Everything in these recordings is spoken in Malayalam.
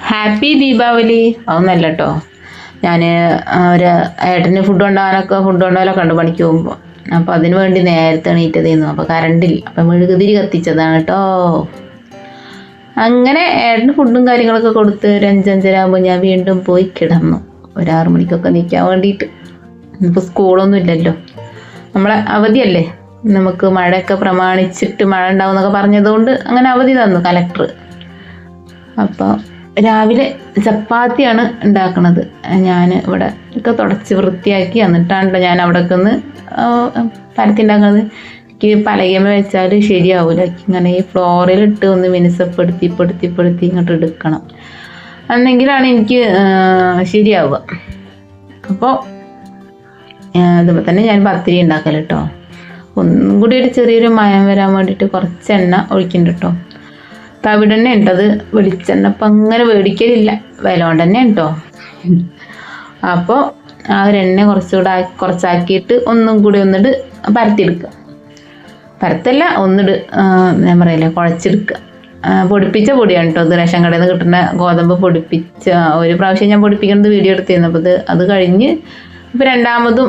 ഹാപ്പി ദീപാവലി. അതൊന്നല്ല കേട്ടോ, ഞാൻ ഒരു ഏട്ടന് ഫുഡ് കൊണ്ടുപോകാനൊക്കെ ഉണ്ട് പണിക്ക് പോകുമ്പോൾ. അപ്പോൾ അതിന് വേണ്ടി നേരത്തെ എണീറ്റതായിരുന്നു. അപ്പോൾ കറണ്ടില്ല, അപ്പം മെഴുകുതിരി കത്തിച്ചതാണ് കേട്ടോ. അങ്ങനെ ഏട്ടന് ഫുഡും കാര്യങ്ങളൊക്കെ കൊടുത്ത് ഒരു 5-5:30 ആകുമ്പോൾ ഞാൻ വീണ്ടും പോയി കിടന്നു. ഒരു 6 മണിക്കൊക്കെ നിൽക്കാൻ വേണ്ടിയിട്ട്. ഇപ്പോൾ സ്കൂളൊന്നും ഇല്ലല്ലോ, നമ്മളെ അവധിയല്ലേ. നമുക്ക് മഴയൊക്കെ പ്രമാണിച്ചിട്ട് മഴ ഉണ്ടാവും എന്നൊക്കെ പറഞ്ഞതുകൊണ്ട് അങ്ങനെ അവധി തന്നു കലക്ടർ. അപ്പോൾ രാവിലെ ചപ്പാത്തിയാണ് ഉണ്ടാക്കണത്. ഞാൻ ഇവിടെ ഒക്കെ തുടച്ച് വൃത്തിയാക്കി എന്നിട്ടാണല്ലോ ഞാൻ അവിടെയൊക്കെ ഒന്ന് പരത്തി ഉണ്ടാക്കുന്നത്. എനിക്ക് പലകമ വെച്ചാൽ ശരിയാവില്ല. ഇങ്ങനെ ഈ ഫ്ലോറിലിട്ട് ഒന്ന് മിനുസപ്പെടുത്തി ഇങ്ങോട്ട് എടുക്കണം, എന്നെങ്കിലാണ് എനിക്ക് ശരിയാവുക. അപ്പോൾ അതുപോലെ തന്നെ ഞാൻ പത്തിരി ഉണ്ടാക്കൽ കേട്ടോ. ഒന്നും കൂടി ഒരു ചെറിയൊരു മയം വരാൻ വേണ്ടിയിട്ട് കുറച്ച് എണ്ണ ഒഴിക്കുന്നുണ്ട് കേട്ടോ. തവിടെണ്ണ ഉണ്ടത്, വെളിച്ചെണ്ണ ഇപ്പം അങ്ങനെ മേടിക്കലില്ല, വില കൊണ്ട് തന്നെ കേട്ടോ. അപ്പോൾ ആ ഒരു എണ്ണ കുറച്ചാക്കിയിട്ട് ഒന്നും കൂടി ഒന്നിട്ട് പരത്തിയെടുക്കുക. പരത്തല്ല, ഒന്നിട്ട് ഞാൻ പറയില്ലേ, കുഴച്ചെടുക്കുക. പൊടിപ്പിച്ച പൊടിയാണ് കേട്ടോ ഇത്. റേഷൻ കടയിൽ നിന്ന് കിട്ടുന്ന ഗോതമ്പ് പൊടിപ്പിച്ച. ഒരു പ്രാവശ്യം ഞാൻ പൊടിപ്പിക്കുന്നത് വീഡിയോ എടുത്തിരുന്നു. അപ്പോൾ അത് കഴിഞ്ഞ് ഇപ്പോൾ രണ്ടാമതും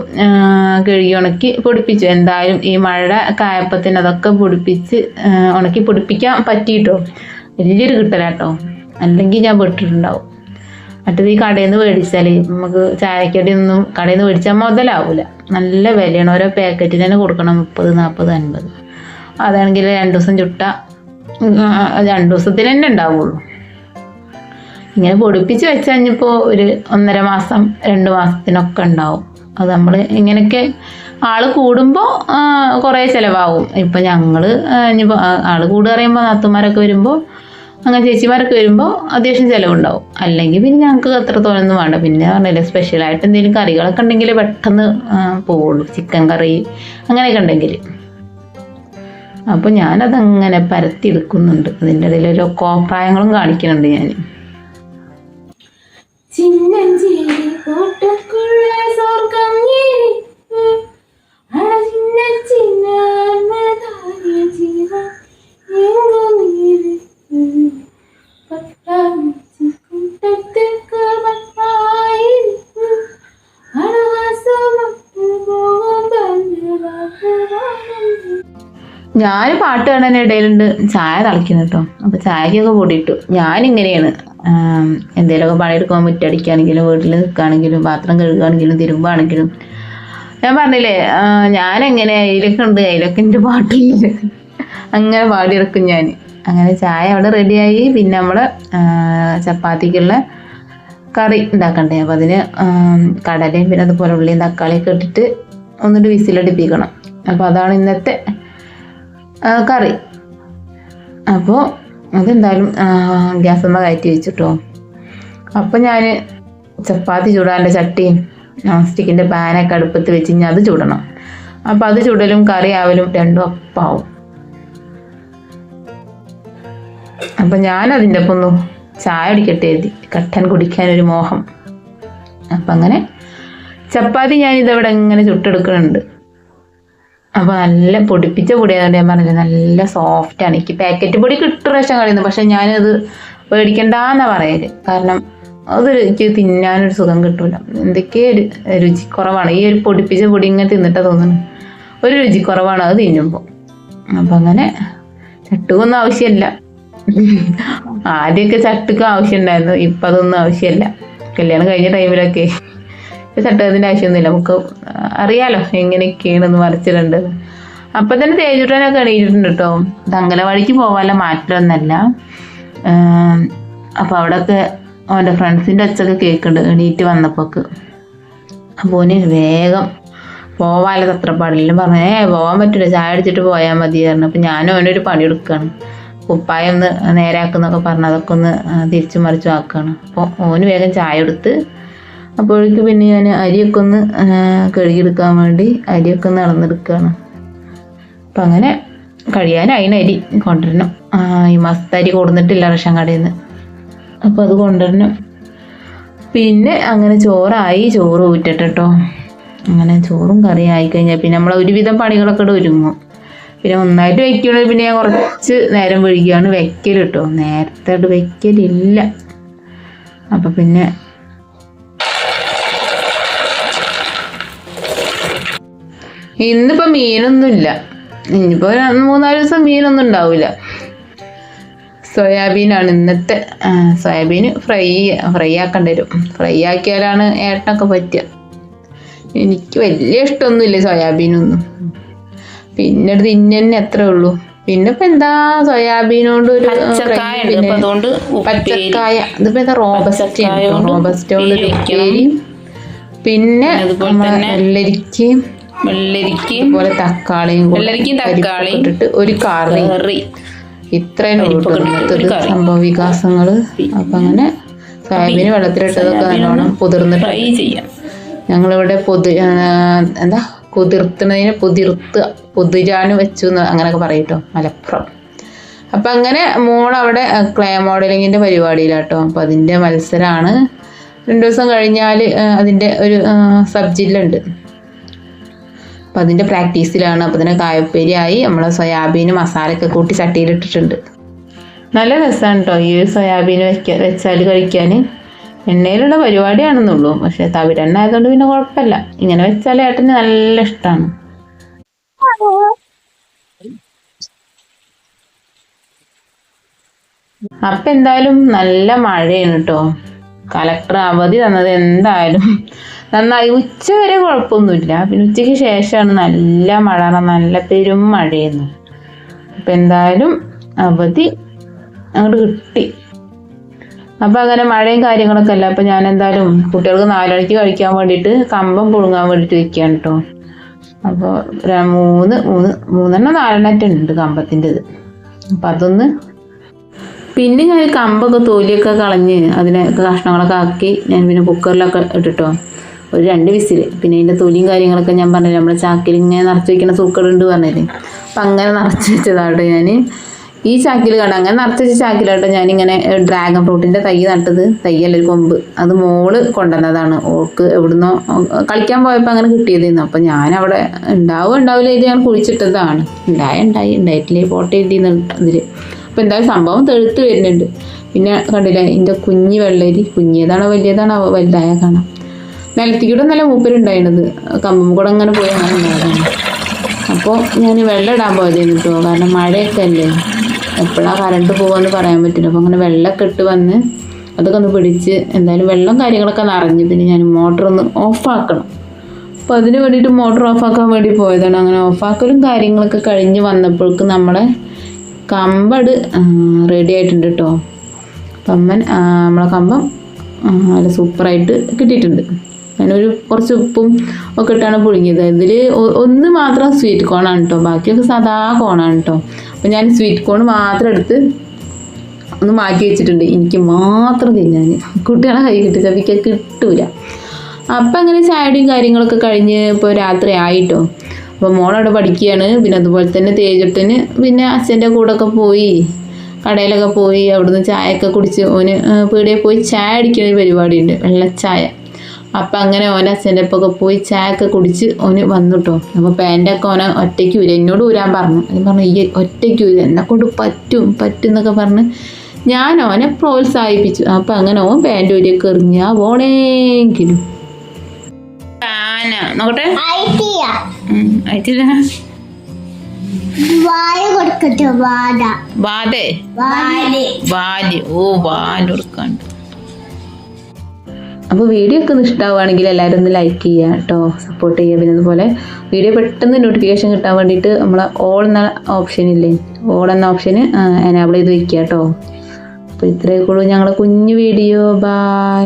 കഴുകി ഉണക്കി പൊടിപ്പിച്ചു. എന്തായാലും ഈ മഴ കായപ്പത്തിന് അതൊക്കെ പൊടിപ്പിച്ച് ഉണക്കി പൊടിപ്പിക്കാൻ പറ്റിയിട്ടോ. വലിയൊരു കിട്ടലാട്ടോ, അല്ലെങ്കിൽ ഞാൻ പെട്ടിട്ടുണ്ടാവും. മറ്റേത് ഈ കടയിൽ നിന്ന് മേടിച്ചാൽ നമുക്ക് ചായക്കടി ഒന്നും കടയിൽ നിന്ന് മേടിച്ചാൽ മുതലാവില്ല. നല്ല വിലയാണ്. ഓരോ പാക്കറ്റിന് തന്നെ കൊടുക്കണം 30, 40, 50. അതാണെങ്കിൽ 2 ദിവസം ചുട്ട 2 ദിവസത്തിന് തന്നെ ഉണ്ടാവുള്ളൂ. ഇങ്ങനെ പൊടിപ്പിച്ച് വെച്ച് കഴിഞ്ഞപ്പോൾ ഒരു 1.5 മാസം 2 മാസത്തിനൊക്കെ ഉണ്ടാവും. അത് നമ്മൾ ഇങ്ങനെയൊക്കെ ആൾ കൂടുമ്പോൾ കുറേ ചിലവാകും. ഇപ്പം ഞങ്ങൾ ഇനിയിപ്പോൾ ആൾ കൂടുക പറയുമ്പോൾ നാത്തുമാരൊക്കെ വരുമ്പോൾ, അങ്ങനെ ചേച്ചിമാരൊക്കെ വരുമ്പോൾ അത്യാവശ്യം ചിലവുണ്ടാവും. അല്ലെങ്കിൽ പിന്നെ ഞങ്ങൾക്ക് അത്ര തോന്നൊന്നും വേണ്ട. പിന്നെ പറഞ്ഞില്ലേ, സ്പെഷ്യലായിട്ട് എന്തെങ്കിലും കറികളൊക്കെ ഉണ്ടെങ്കിൽ പെട്ടെന്ന് പോവുള്ളൂ. ചിക്കൻ കറി അങ്ങനെയൊക്കെ ഉണ്ടെങ്കിൽ. അപ്പോൾ ഞാനതങ്ങനെ പരത്തിയെടുക്കുന്നുണ്ട്. അതിൻ്റെ ഇടയിൽ ഓരോ കോപ്രായങ്ങളും കാണിക്കുന്നുണ്ട് ഞാൻ. ചിന്നഞ്ചേരി കോട്ടക്കുള്ള സ്വർഗം ഞാൻ പാട്ട് കാണാൻ ഇടയിലുണ്ട് ചായ തിളയ്ക്കുന്നു കേട്ടോ. അപ്പോൾ ചായക്കൊക്കെ പൊടിയിട്ടു. ഞാനിങ്ങനെയാണ്, എന്തെങ്കിലുമൊക്കെ പണിയെടുക്കുമ്പോൾ മുറ്റടിക്കുകയാണെങ്കിലും വീട്ടിൽ നിൽക്കുകയാണെങ്കിലും പാത്രം കഴുകുകയാണെങ്കിലും തിരുമ്പാണെങ്കിലും, ഞാൻ പറഞ്ഞില്ലേ ഞാനെങ്ങനെ അതിലൊക്കെ എൻ്റെ പാട്ടില്ല, അങ്ങനെ പാടിയെടുക്കും ഞാൻ. അങ്ങനെ ചായ അവിടെ റെഡിയായി. പിന്നെ നമ്മൾ ചപ്പാത്തിക്കുള്ള കറി ഉണ്ടാക്കണ്ടേ. അപ്പോൾ അതിന് കടലയും പിന്നെ അതുപോലെ ഉള്ളിയും തക്കാളിയൊക്കെ ഇട്ടിട്ട് ഒന്നിട്ട് വിസിലടിപ്പിക്കണം. അപ്പോൾ അതാണ് ഇന്നത്തെ കറി. അപ്പോൾ അതെന്തായാലും ഗ്യാസമ്മ കയറ്റി വെച്ചിട്ടോ. അപ്പോൾ ഞാൻ ചപ്പാത്തി ചൂടാൻ്റെ ചട്ടിയും നോൺ സ്റ്റിക്കിൻ്റെ പാനൊക്കെ അടുപ്പത്ത് വെച്ച് കഴിഞ്ഞാൽ അത് ചൂടണം. അപ്പോൾ അത് ചൂടലും കറി ആവലും രണ്ടും ഒപ്പാവും. അപ്പം ഞാനതിൻ്റെ ഒപ്പം ഒന്ന് ചായ കുടിക്കട്ടെ എഴുതി, കട്ടൻ കുടിക്കാനൊരു മോഹം. അപ്പം അങ്ങനെ ചപ്പാത്തി ഞാനിതവിടെ ഇങ്ങനെ ചുട്ടെടുക്കുന്നുണ്ട്. അപ്പോൾ നല്ല പൊടിപ്പിച്ച പൊടിയായതുകൊണ്ട് ഞാൻ പറഞ്ഞില്ല, നല്ല സോഫ്റ്റാണ്. എനിക്ക് പാക്കറ്റ് പൊടി കിട്ടും റേഷൻ കടയിൽ നിന്ന്, പക്ഷെ ഞാനത് മേടിക്കണ്ടെന്നാണ് പറയല്. കാരണം അതൊരു എനിക്ക് തിന്നാനൊരു സുഖം കിട്ടില്ല. എന്തൊക്കെയോ ഒരു രുചിക്കുറവാണ്. ഈ ഒരു പൊടിപ്പിച്ച പൊടി ഇങ്ങനെ തിന്നിട്ടാണ് തോന്നുന്നു, ഒരു രുചിക്കുറവാണ് അത് തിന്നുമ്പോൾ. അപ്പം അങ്ങനെ ചട്ടുകൊന്നും ആവശ്യമില്ല. ആദ്യമൊക്കെ ചട്ടുക്കും ആവശ്യം ഉണ്ടായിരുന്നു, ഇപ്പം അതൊന്നും ആവശ്യമില്ല. കല്യാണം കഴിഞ്ഞ ടൈമിലൊക്കെ ചട്ടകത്തിൻ്റെ ആവശ്യമൊന്നുമില്ല. നമുക്ക് അറിയാലോ എങ്ങനെയൊക്കെയാണെന്ന് മറിച്ചിടേണ്ടത്. അപ്പം തന്നെ തേജുട്ടനൊക്കെ എണീറ്റിട്ടുണ്ട് കേട്ടോ. ഇത് അംഗനവാടിക്ക് പോകാനുള്ള മാറ്റമൊന്നുമല്ല. അപ്പോൾ അവിടെയൊക്കെ അവൻ്റെ ഫ്രണ്ട്സിൻ്റെ ഒച്ചൊക്കെ കേൾക്കുന്നുണ്ട് എണീറ്റ് വന്നപ്പോൾക്ക്. അപ്പോൾ ഓന് വേഗം പോവാനുള്ള തത്രപ്പാടില്ല. പറഞ്ഞേ പോകാൻ പറ്റില്ല, ചായ അടിച്ചിട്ട് പോയാൽ മതി പറഞ്ഞു. അപ്പോൾ ഞാനും അവനൊരു പണി എടുക്കുകയാണ്. കുപ്പായം ഒന്ന് നേരാക്കുന്നൊക്കെ പറഞ്ഞ് അതൊക്കെ ഒന്ന് തിരിച്ചു മറിച്ചു ആക്കുകയാണ്. അപ്പോൾ ഓന് വേഗം ചായ എടുത്ത് അപ്പോഴേക്ക് പിന്നെ ഞാൻ അരിയൊക്കെ ഒന്ന് കഴുകിയെടുക്കാൻ വേണ്ടി അരിയൊക്കെ ഒന്ന് നടന്നെടുക്കുകയാണ്. അപ്പം അങ്ങനെ കഴിയാനായിന് അരി കൊണ്ടുവരണം. ഈ മാസത്തെ അരി കൊടുന്നിട്ടില്ല റേഷൻ കടയിൽ നിന്ന്, അപ്പോൾ അത് കൊണ്ടുവരണം. പിന്നെ അങ്ങനെ ചോറായി, ചോറ് ഊറ്റട്ടോ. അങ്ങനെ ചോറും കറിയും ആയിക്കഴിഞ്ഞാൽ പിന്നെ നമ്മൾ ഒരുവിധം പണികളൊക്കെ ഒരുങ്ങും. പിന്നെ ഒന്നായിട്ട് വെക്കുകയാണെങ്കിൽ പിന്നെ ഞാൻ കുറച്ച് നേരം വൈകിയാണ് വെക്കൽ കേട്ടോ, നേരത്തെ വെക്കലില്ല. അപ്പം പിന്നെ ഇന്നിപ്പോൾ മീനൊന്നുമില്ല, ഇനിയിപ്പോൾ 3-4 ദിവസം മീനൊന്നും ഉണ്ടാവില്ല. സോയാബീനാണ് ഇന്നത്തെ. സോയാബീൻ ഫ്രൈ ആക്കേണ്ടി വരും. ഫ്രൈ ആക്കിയാലാണ് ഏട്ടനൊക്കെ പറ്റുക. എനിക്ക് വലിയ ഇഷ്ടമൊന്നുമില്ല സോയാബീനൊന്നും. പിന്നെ തിന്നെ അത്രേ ഉള്ളൂ. പിന്നെ ഇപ്പം എന്താ സോയാബീനോണ്ട് ഒരു പച്ചക്കായ, ഇതിപ്പോൾ എന്താ റോബസ്റ്റോണ്ട് ഒരു ഉപ്പേരി, പിന്നെ വെള്ളരിക്കയും അതുപോലെ തക്കാളിയും ഇട്ടിട്ട് ഒരു കറി. ഇത്രയും സംഭവ വികാസങ്ങള്. അപ്പം അങ്ങനെ സോയാബീന് വെള്ളത്തിലിട്ടതൊക്കെ നല്ലോണം കുതിർന്നിട്ട് ഞങ്ങളിവിടെ കുതിരാന് വെച്ചു എന്ന് അങ്ങനെയൊക്കെ പറയട്ടോ, മലപ്പുറം. അപ്പം അങ്ങനെ മോളവിടെ ക്ലേ മോഡലിങ്ങിൻ്റെ പരിപാടിയിലാട്ടോ. അപ്പം അതിൻ്റെ മത്സരമാണ്. 2 ദിവസം കഴിഞ്ഞാൽ അതിൻ്റെ ഒരു സബ് ജില്ലുണ്ട്. അപ്പം അതിൻ്റെ പ്രാക്ടീസിലാണ്. അപ്പം അതിന് കായപ്പേരി ആയി. നമ്മൾ സോയാബീന് മസാലയൊക്കെ കൂട്ടി ചട്ടിയിലിട്ടിട്ടുണ്ട്. നല്ല രസമാണ് കേട്ടോ ഈ സോയാബീൻ വെച്ചാൽ കഴിക്കാൻ. എണ്ണയിലുള്ള പരിപാടിയാണെന്നുള്ളൂ, പക്ഷെ തവിടെണ്ണ ആയതുകൊണ്ട് പിന്നെ കുഴപ്പമില്ല. ഇങ്ങനെ വെച്ചാൽ ഏട്ടന് നല്ല ഇഷ്ടമാണ്. അപ്പം എന്തായാലും നല്ല മഴയാണ് കേട്ടോ. കളക്ടർ അവധി തന്നത് എന്തായാലും നന്നായി. ഉച്ച വരെ കുഴപ്പമൊന്നുമില്ല, പിന്നെ ഉച്ചയ്ക്ക് ശേഷമാണ് നല്ല മഴ, നല്ല പെരും മഴയായിരുന്നു. അപ്പം എന്തായാലും അവധി അങ്ങോട്ട് കിട്ടി. അപ്പം അങ്ങനെ മഴയും കാര്യങ്ങളൊക്കെ അല്ല. അപ്പം ഞാൻ എന്തായാലും കുട്ടികൾക്ക് 4 മണിക്ക് കഴിക്കാൻ വേണ്ടിയിട്ട് കമ്പം പുഴുങ്ങാൻ വേണ്ടിയിട്ട് വെക്കുകയാണ് കേട്ടോ. അപ്പോൾ 3-4 ഉണ്ട് കമ്പത്തിൻ്റെത്. അപ്പം അതൊന്ന് പിന്നെ ഞാൻ കമ്പൊക്കെ തൊലിയൊക്കെ കളഞ്ഞ് അതിനൊക്കെ കഷ്ണങ്ങളൊക്കെ ആക്കി ഞാൻ പിന്നെ കുക്കറിലൊക്കെ ഇട്ടിട്ടോ ഒരു 2 വിസിൽ. പിന്നെ അതിൻ്റെ തൊലിയും കാര്യങ്ങളൊക്കെ ഞാൻ പറഞ്ഞില്ല, നമ്മൾ ചാക്കിൽ ഇങ്ങനെ നിറച്ച് വയ്ക്കുന്ന സൂക്കടുണ്ട് പറഞ്ഞില്ലേ. അപ്പം അങ്ങനെ നിറച്ച് വെച്ചതാട്ടോ ഞാൻ. ഈ ചാക്കിൽ കണ്ട അങ്ങനെ നിറച്ച് വെച്ച ചാക്കിലാട്ടോ ഞാനിങ്ങനെ ഡ്രാഗൺ ഫ്രൂട്ടിൻ്റെ തൈ നട്ടത്. തൈയല്ല, ഒരു കൊമ്പ്. അത് മോള് കൊണ്ടുവന്നതാണ്. ഓൾക്ക് എവിടുന്നോ കളിക്കാൻ പോയപ്പോൾ അങ്ങനെ കിട്ടിയതായിരുന്നു. അപ്പം ഞാനവിടെ ഉണ്ടാവില്ല ഇത് ഞാൻ കുഴിച്ചിട്ടതാണ്. ഉണ്ടായിട്ടില്ലേ പോട്ടെ ഇട്ടിന്ന് ഇതിൽ. അപ്പോൾ എന്തായാലും സംഭവം തെഴുത്ത് വരുന്നുണ്ട്. പിന്നെ കണ്ടില്ലേ ഇതിൻ്റെ കുഞ്ഞ് വെള്ളരി, കുഞ്ഞേതാണോ വലിയതാണോ വലുതായ കാണാം. നിലത്തിക്കൂടെ നല്ല മൂപ്പരുണ്ടായിരുന്നത്, കമ്പം കൂടെ അങ്ങനെ പോയി അങ്ങനെ ഉണ്ടായതാണ്. അപ്പോൾ ഞാൻ വെള്ളം ഇടാൻ പോയതായിരുന്നു കേട്ടോ, കാരണം മഴയൊക്കെ അല്ലേ, എപ്പോഴാണ് കറണ്ട് പോകുമെന്ന് പറയാൻ പറ്റില്ല. അപ്പോൾ അങ്ങനെ വെള്ളമൊക്കെ ഇട്ട് വന്ന് അതൊക്കെ ഒന്ന് പിടിച്ച് എന്തായാലും വെള്ളം കാര്യങ്ങളൊക്കെ നിറഞ്ഞു. പിന്നെ ഞാൻ മോട്ടറൊന്ന് ഓഫാക്കണം. അപ്പോൾ അതിന് വേണ്ടിയിട്ട് മോട്ടർ ഓഫാക്കാൻ വേണ്ടി പോയതാണ്. അങ്ങനെ ഓഫാക്കലും കാര്യങ്ങളൊക്കെ കഴിഞ്ഞ് വന്നപ്പോഴേക്ക് നമ്മുടെ കമ്പട് റെഡി ആയിട്ടുണ്ട് കേട്ടോ. അപ്പം നമ്മളെ കമ്പം നല്ല സൂപ്പറായിട്ട് കിട്ടിയിട്ടുണ്ട്. ഞാനൊരു കുറച്ച് ഉപ്പും ഒക്കെ ഇട്ടാണ് പുഴുങ്ങിയത്. ഇതിൽ ഒന്ന് മാത്രം സ്വീറ്റ് കോണാണ് കേട്ടോ, ബാക്കിയൊക്കെ സാധാ കോണാണ് കേട്ടോ. അപ്പം ഞാൻ സ്വീറ്റ് കോൺ മാത്രം എടുത്ത് ഒന്ന് മാറ്റി വെച്ചിട്ടുണ്ട്, എനിക്ക് മാത്രം തിന്നാൻ. കുട്ടികളെ കൈ കിട്ടി ചപ്പിക്കാൻ കിട്ടൂല. അപ്പം അങ്ങനെ ചായയുടെയും കാര്യങ്ങളൊക്കെ കഴിഞ്ഞ് ഇപ്പോൾ രാത്രി ആയിട്ടോ. അപ്പോൾ മോളവിടെ പഠിക്കുകയാണ്. പിന്നെ അതുപോലെ തന്നെ തേജുട്ടന് പിന്നെ അച്ഛൻ്റെ കൂടെയൊക്കെ പോയി കടയിലൊക്കെ പോയി അവിടുന്ന് ചായയൊക്കെ കുടിച്ച് ഓന് പീടികയിൽ പോയി ചായ അടിക്കുന്ന ഒരു പരിപാടിയുണ്ട്, വെള്ളച്ചായ. അപ്പം അങ്ങനെ ഓൻ അച്ഛൻ്റെ ഒപ്പൊക്കെ പോയി ചായ ഒക്കെ കുടിച്ച് ഓന് വന്നു കേട്ടോ. അപ്പോൾ പാൻറ്റൊക്കെ ഓനെ ഒറ്റയ്ക്ക് ഊര, എന്നോട് ഊരാൻ പറഞ്ഞു. ഞാൻ പറഞ്ഞു ഈ ഒറ്റയ്ക്ക് ഊര, എന്നെക്കൊണ്ട് പറ്റും എന്നൊക്കെ പറഞ്ഞ് ഞാൻ ഓനെ പ്രോത്സാഹിപ്പിച്ചു. അപ്പം അങ്ങനെ ഓൻ പാൻറ്റ് ഊരിയൊക്കെ എറിഞ്ഞാ പോണെങ്കിലും നോക്കട്ടെ അപ്പോൾ വീഡിയോ ഒക്കെ ഒന്ന് ഇഷ്ടമാവുകയാണെങ്കിൽ എല്ലാവരും ഒന്ന് ലൈക്ക് ചെയ്യുക കേട്ടോ, സപ്പോർട്ട് ചെയ്യുക. പിന്നെ അതുപോലെ വീഡിയോ പെട്ടെന്ന് നോട്ടിഫിക്കേഷൻ കിട്ടാൻ വേണ്ടിയിട്ട് നമ്മൾ ഓൾ എന്ന ഓപ്ഷൻ ഇല്ലേ, ഓൾ എന്ന ഓപ്ഷന് എനാബിൾ ചെയ്ത് വയ്ക്കുക കേട്ടോ. അപ്പോൾ ഇത്രയൊക്കെ ഉള്ളൂ ഞങ്ങളുടെ കുഞ്ഞു വീഡിയോ. ബൈ.